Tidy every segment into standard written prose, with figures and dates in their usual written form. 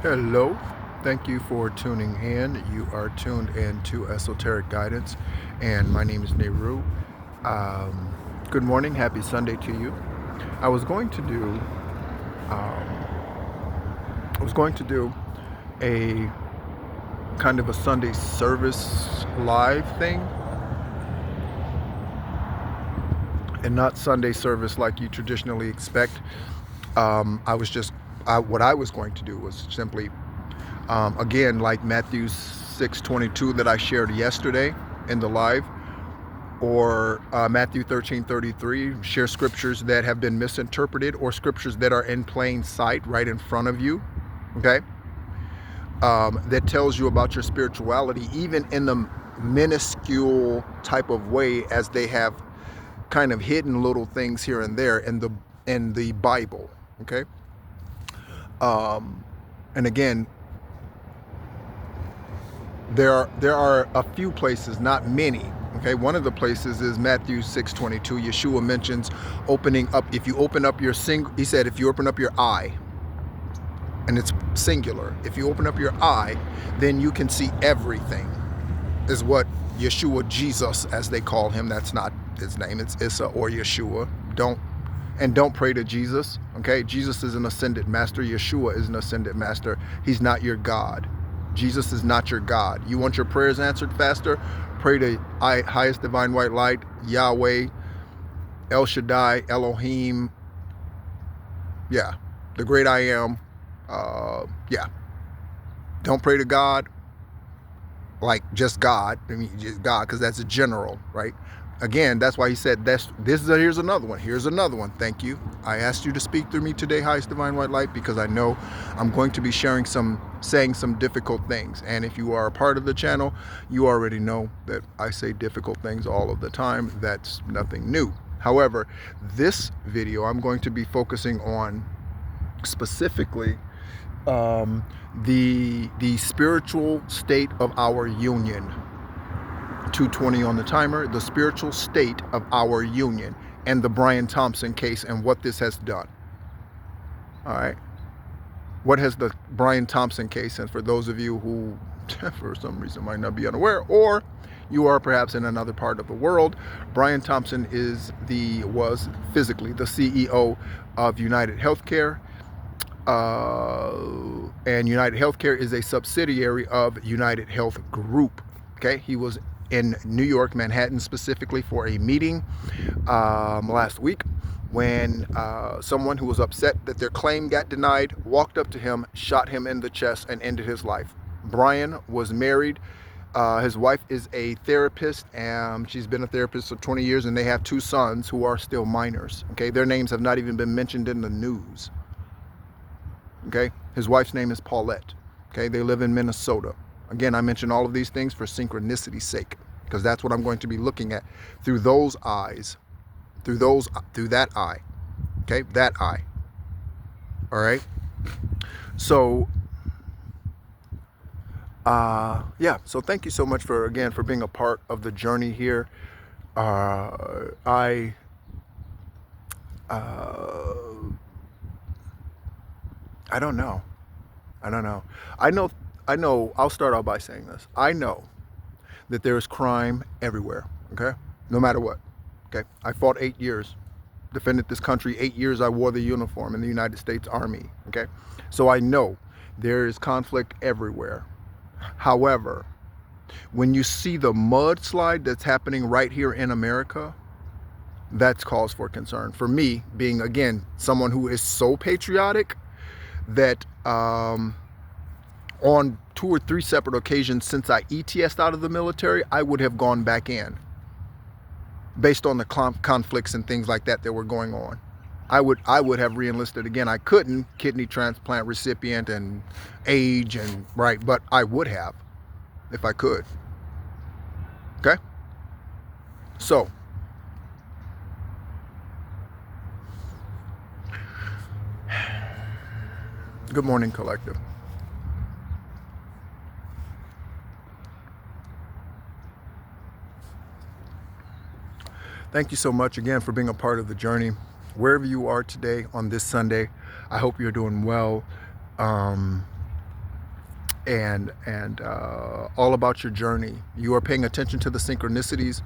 Hello, thank you for tuning in. You are tuned in to Esoteric Guidance, and my name is Nehru. Um, Good morning, happy Sunday to you. I was going to do, I was going to do a kind of a Sunday service live thing, and not Sunday service like you traditionally expect. What I was going to do was simply, again, like Matthew 6:22 that I shared yesterday in the live, or Matthew 13:33, share scriptures that have been misinterpreted or scriptures that are in plain sight right in front of you, okay? That tells you about your spirituality, even in the minuscule type of way as they have kind of hidden little things here and there in the Bible, okay? And again, there are a few places, not many. Okay, one of the places is Matthew 6:22. Yeshua mentions opening up. If you open up he said, if you open up your eye, and it's singular. If you open up your eye, then you can see everything. Is what Yeshua, Jesus, as they call him. That's not his name. It's Issa or Yeshua. Don't pray to Jesus. Okay, Jesus is an ascended master. Yeshua is an ascended master. He's not your God. Jesus is not your God. You want your prayers answered faster? Pray to highest divine white light, Yahweh, El Shaddai, Elohim. Yeah, the great I am. Yeah. Don't pray to God like just God. I mean, just God, because that's a general, right? Again, that's why he said here's another one. Here's another one. Thank you. I asked you to speak through me today, highest divine white light, because I know I'm going to be saying some difficult things. And if you are a part of the channel, you already know that I say difficult things all of the time. That's nothing new. However, this video, I'm going to be focusing on specifically the spiritual state of our union. 2:20 on the timer. The spiritual state of our union, and the Brian Thompson case, and what this has done. All right. What has the Brian Thompson case, and for those of you who for some reason might not be unaware, or you are perhaps in another part of the world, Brian Thompson was physically the CEO of United Healthcare. And United Healthcare is a subsidiary of United Health Group. Okay, he was in New York, Manhattan specifically, for a meeting last week when someone who was upset that their claim got denied walked up to him, shot him in the chest, and ended his life. Brian was married. His wife is a therapist, and she's been a therapist for 20 years, and they have two sons who are still minors. Okay, their names have not even been mentioned in the news. Okay, his wife's name is Paulette. Okay, they live in Minnesota. Again, I mention all of these things for synchronicity's sake, because that's what I'm going to be looking at through those eyes, through that eye. Okay, that eye. All right. So, yeah. So thank you so much for being a part of the journey here. I don't know. I don't know. I know. I know. I'll start out by saying this. I know that there is crime everywhere. Okay, no matter what. Okay, I fought 8 years, defended this country 8 years. I wore the uniform in the United States Army. Okay, so I know there is conflict everywhere. However, when you see the mudslide that's happening right here in America, that's cause for concern. For me, being again someone who is so patriotic that on 2 or 3 separate occasions since I ETS'd out of the military, I would have gone back in based on the conflicts and things like that were going on. I would have re-enlisted again. I couldn't, kidney transplant recipient and age and right, but I would have if I could. Okay? So, good morning, collective. Thank you so much again for being a part of the journey. Wherever you are today on this Sunday, I hope you're doing well. and all about your journey. You are paying attention to the synchronicities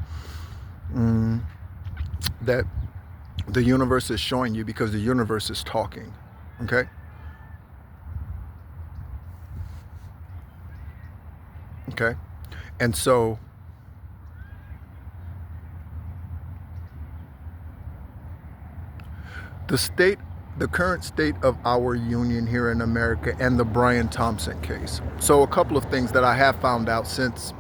that the universe is showing you, because the universe is talking. Okay? Okay? And so the current state of our union here in America, and the Brian Thompson case. So a couple of things that I have found out since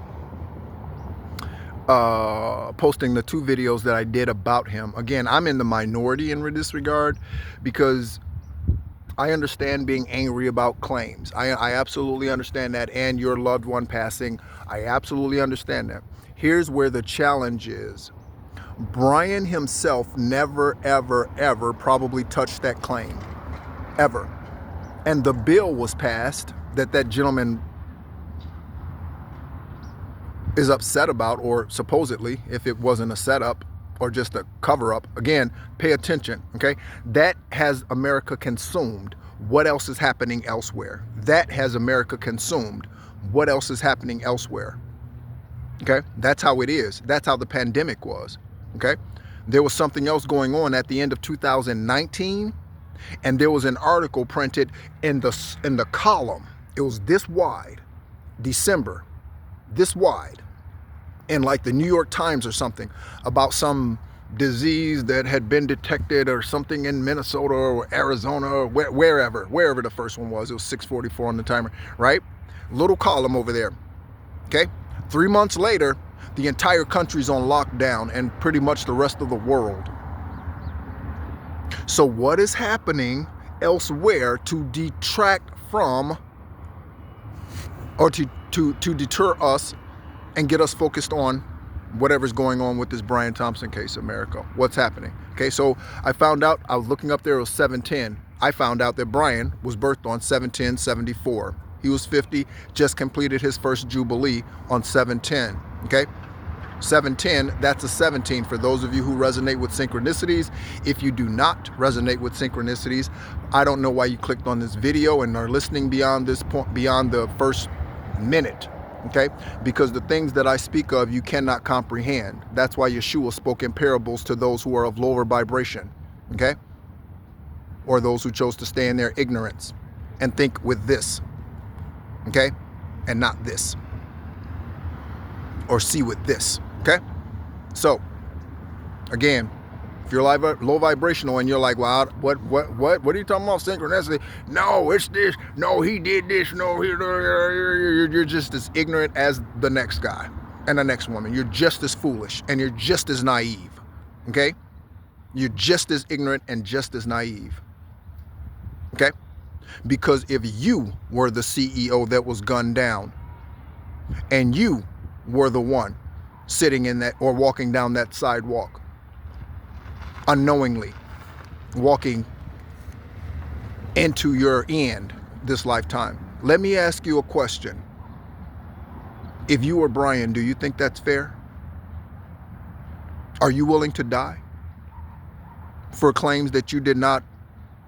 posting the 2 videos that I did about him. Again, I'm in the minority in this regard, because I understand being angry about claims. I absolutely understand that, and your loved one passing. I absolutely understand that. Here's where the challenge is. Brian himself never, ever, ever probably touched that claim. Ever. And the bill was passed that gentleman is upset about, or supposedly, if it wasn't a setup or just a cover-up. Again, pay attention, okay? That has America consumed. What else is happening elsewhere? That has America consumed. What else is happening elsewhere? Okay? That's how it is. That's how the pandemic was, okay? There was something else going on at the end of 2019, and there was an article printed in the column. It was this wide, December, this wide, in like the New York Times or something, about some disease that had been detected or something in Minnesota or Arizona or wherever the first one was. It was 6:44 on the timer, right? Little column over there. Okay? 3 months later, the entire country's on lockdown, and pretty much the rest of the world. So what is happening elsewhere to detract from, or to deter us and get us focused on whatever's going on with this Brian Thompson case, America? What's happening? Okay, so I found out, I was looking up there, it was 7/10. I found out that Brian was birthed on 7/10/74. He was 50, just completed his first Jubilee on 7/10. Okay, 7/10, that's a 17 for those of you who resonate with synchronicities. If you do not resonate with synchronicities, I don't know why you clicked on this video and are listening beyond this point, beyond the first minute. Okay, because the things that I speak of you cannot comprehend. That's why Yeshua spoke in parables to those who are of lower vibration, okay, or those who chose to stay in their ignorance and think with this, okay, and not this, or see with this. Okay, so again, if you're low vibrational and you're like, well, what are you talking about synchronicity? No, it's this. No, he did this. No, you're just as ignorant as the next guy and the next woman. You're just as foolish, and you're just as naive. Okay, you're just as ignorant and just as naive. Okay, because if you were the CEO that was gunned down, and you were the one sitting in that or walking down that sidewalk, unknowingly walking into your end this lifetime, let me ask you a question. If you were Brian, do you think that's fair? Are you willing to die for claims that you did not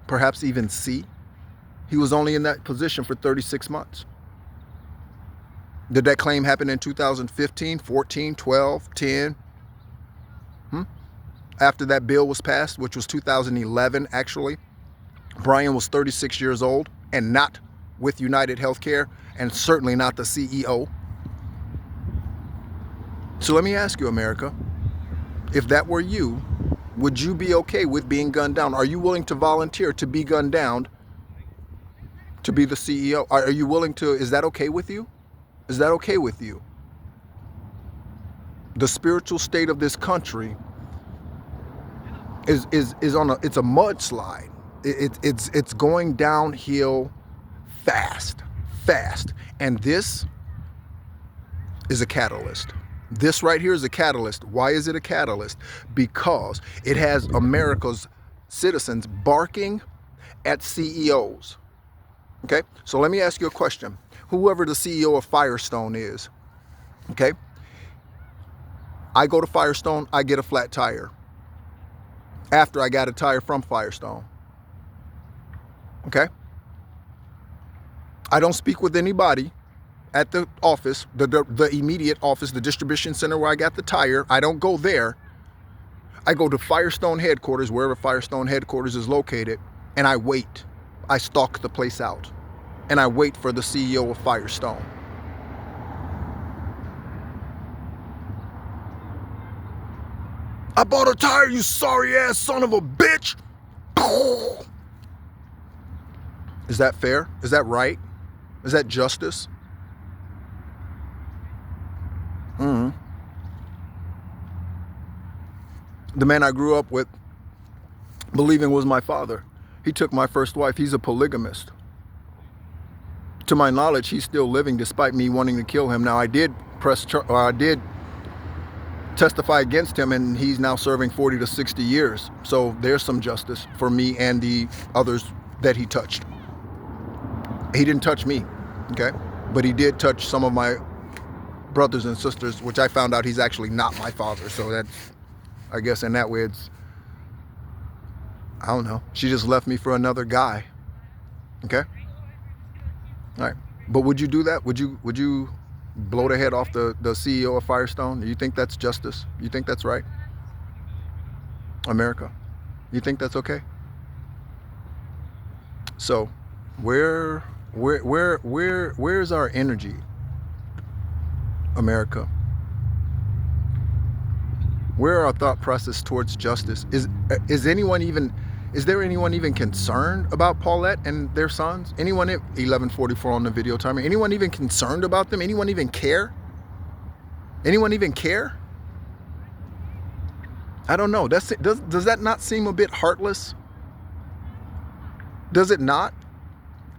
perhaps even see? He was only in that position for 36 months. Did that claim happen in 2015, 14, 12, 10? After that bill was passed, which was 2011 actually, Brian was 36 years old and not with United Healthcare, and certainly not the CEO. So let me ask you, America, if that were you, would you be okay with being gunned down? Are you willing to volunteer to be gunned down to be the CEO? Are you willing to? Is that okay with you? Is that okay with you? The spiritual state of this country is on it's a mudslide. It's going downhill fast, and this is a catalyst. This right here is a catalyst. Why is it a catalyst? Because it has America's citizens barking at CEOs. Okay, so let me ask you a question. Whoever the CEO of Firestone is, okay, I go to Firestone, I get a flat tire after I got a tire from Firestone. Okay, I don't speak with anybody at the office, the immediate office, the distribution center where I got the tire. I don't go there. I go to Firestone headquarters, wherever Firestone headquarters is located, and I wait. I stalk the place out, and I wait for the CEO of Firestone. I bought a tire, you sorry ass son of a bitch. Is that fair? Is that right? Is that justice? The man I grew up with, believing was my father, he took my first wife. He's a polygamist. To my knowledge, he's still living despite me wanting to kill him. Now, I did testify against him, and he's now serving 40 to 60 years. So there's some justice for me and the others that he touched. He didn't touch me, okay? But he did touch some of my brothers and sisters, which I found out he's actually not my father. So that's, I guess in that way, it's, I don't know. She just left me for another guy, okay? All right, but would you do that? Would you blow the head off the CEO of Firestone? Do you think that's justice? You think that's right? America, you think that's okay? So, where's our energy, America? Where are our thought process towards justice? Is there anyone even concerned about Paulette and their sons? Anyone at 11:44 on the video timer? Anyone even concerned about them? Anyone even care? Anyone even care? I don't know. Does that not seem a bit heartless? Does it not?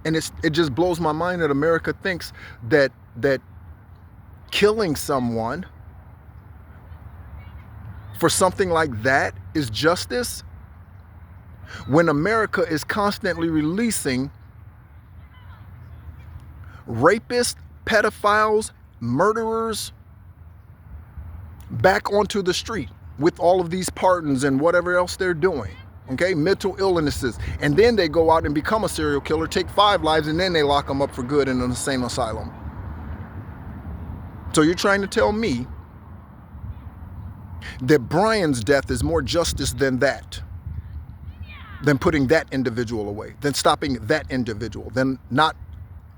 And it just blows my mind that America thinks that killing someone for something like that is justice, when America is constantly releasing rapists, pedophiles, murderers back onto the street with all of these pardons and whatever else they're doing, okay, mental illnesses, and then they go out and become a serial killer, take 5 lives, and then they lock them up for good in an insane asylum. So you're trying to tell me that Brian's death is more justice than that, than putting that individual away, than stopping that individual, than not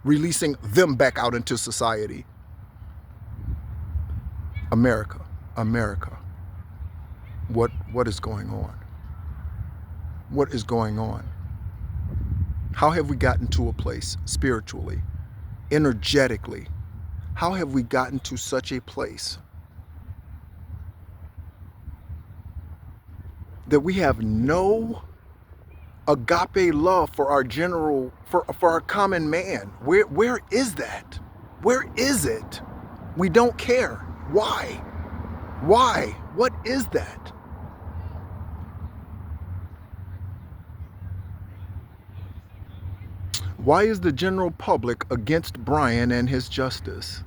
releasing them back out into society? America, what is going on? What is going on? How have we gotten to a place spiritually, energetically? How have we gotten to such a place that we have no agape love for our general, for our common man? Where is that? Where is it? We don't care. Why? What is that? Why is the general public against Brian and his justice?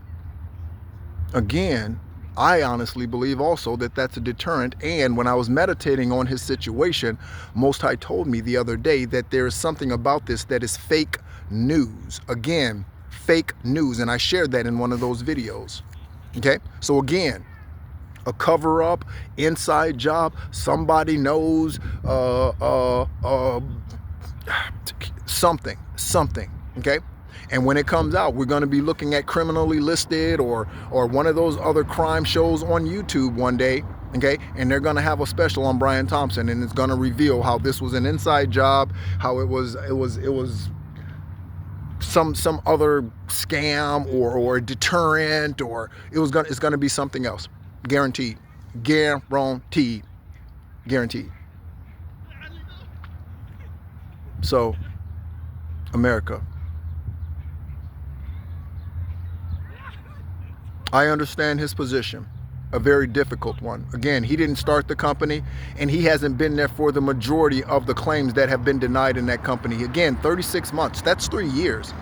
Again, I honestly believe also that that's a deterrent. And when I was meditating on his situation, Most High told me the other day that there is something about this that is fake news. Again, fake news. And I shared that in one of those videos. Okay? So again, a cover-up, inside job, somebody knows something, okay? And when it comes out, we're going to be looking at Criminally Listed or one of those other crime shows on YouTube one day, okay? And they're going to have a special on Brian Thompson, and it's going to reveal how this was an inside job, how it was some other scam or a deterrent, or it's going to be something else. Guaranteed. So, America, I understand his position, a very difficult one. Again, he didn't start the company, and he hasn't been there for the majority of the claims that have been denied in that company. Again, 36 months, that's 3 years.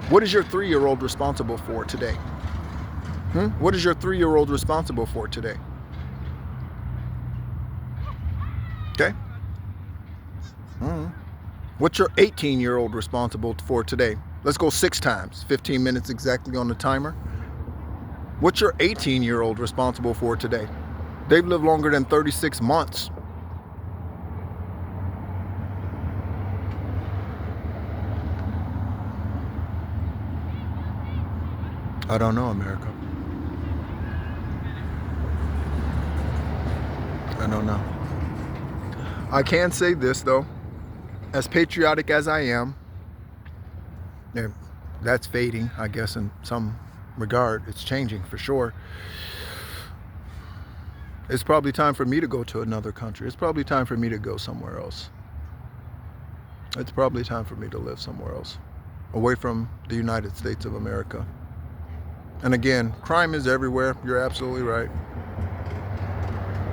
What is your 3-year-old responsible for today? What is your 3-year-old responsible for today? Okay? What's your 18-year-old responsible for today? Let's go 6 times, 15 minutes exactly on the timer. What's your 18-year-old responsible for today? They've lived longer than 36 months. I don't know, America. I don't know. I can say this, though. As patriotic as I am, that's fading, I guess, in some regard. It's changing for sure. It's probably time for me to go to another country. It's probably time for me to go somewhere else. It's probably time for me to live somewhere else, away from the United States of America. And again, crime is everywhere. You're absolutely right.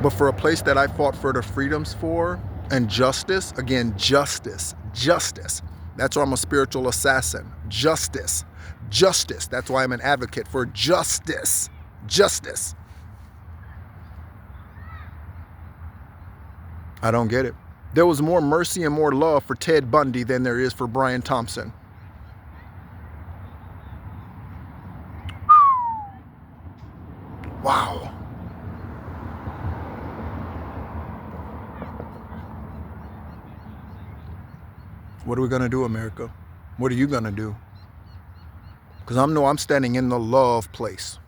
But for a place that I fought for the freedoms for, and justice, again, justice. That's why I'm a spiritual assassin. Justice. That's why I'm an advocate for justice. I don't get it. There was more mercy and more love for Ted Bundy than there is for Brian Thompson. Wow. What are we going to do, America? What are you going to do? Because I'm standing in the love place.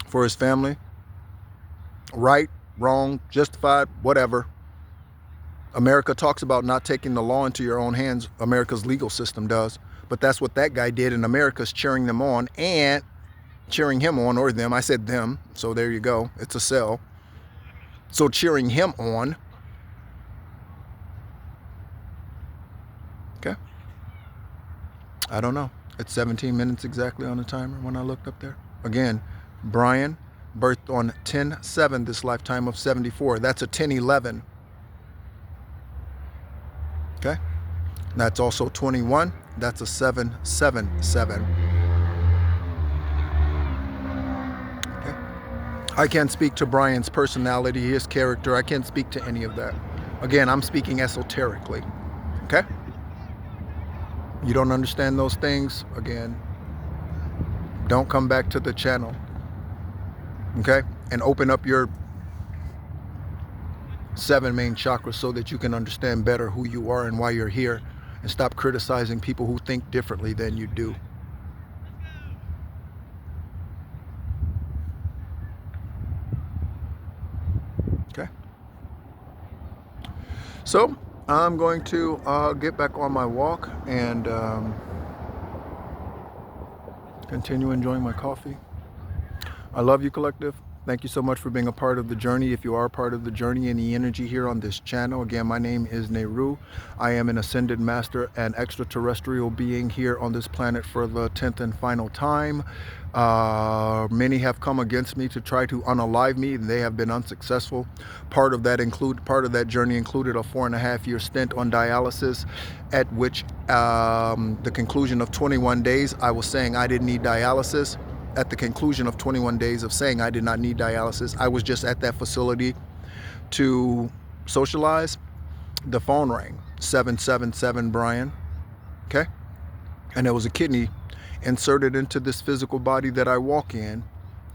For his family. Right, wrong, justified, whatever. America talks about not taking the law into your own hands. America's legal system does. But that's what that guy did, and America's cheering them on and cheering him on, or them. I said them, so there you go. It's a sell. So cheering him on. Okay. I don't know. It's 17 minutes exactly on the timer when I looked up there. Again, Brian, birthed on 10/7 this lifetime of 74. That's a 10/11. Okay. That's also 21. That's a 7/7/7. Okay. I can't speak to Brian's personality, his character. I can't speak to any of that. Again, I'm speaking esoterically. Okay. You don't understand those things, again, don't come back to the channel. Okay? And open up your 7 main chakras so that you can understand better who you are and why you're here, and stop criticizing people who think differently than you do. Okay? So, I'm going to get back on my walk and continue enjoying my coffee. I love you, collective. Thank you so much for being a part of the journey. If you are a part of the journey and the energy here on this channel, again, my name is Nehru. I am an ascended master and extraterrestrial being here on this planet for the 10th and final time. Many have come against me to try to unalive me, and they have been unsuccessful. Part of that journey included a 4.5-year stint on dialysis, at which the conclusion of 21 days, I was saying I didn't need dialysis. At the conclusion of 21 days of saying I did not need dialysis, I was just at that facility to socialize. The phone rang, 777 Brian. Okay? And there was a kidney inserted into this physical body that I walk in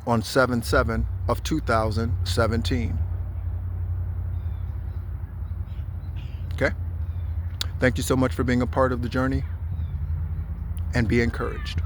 on 7/7 of 2017. Okay? Thank you so much for being a part of the journey, and be encouraged.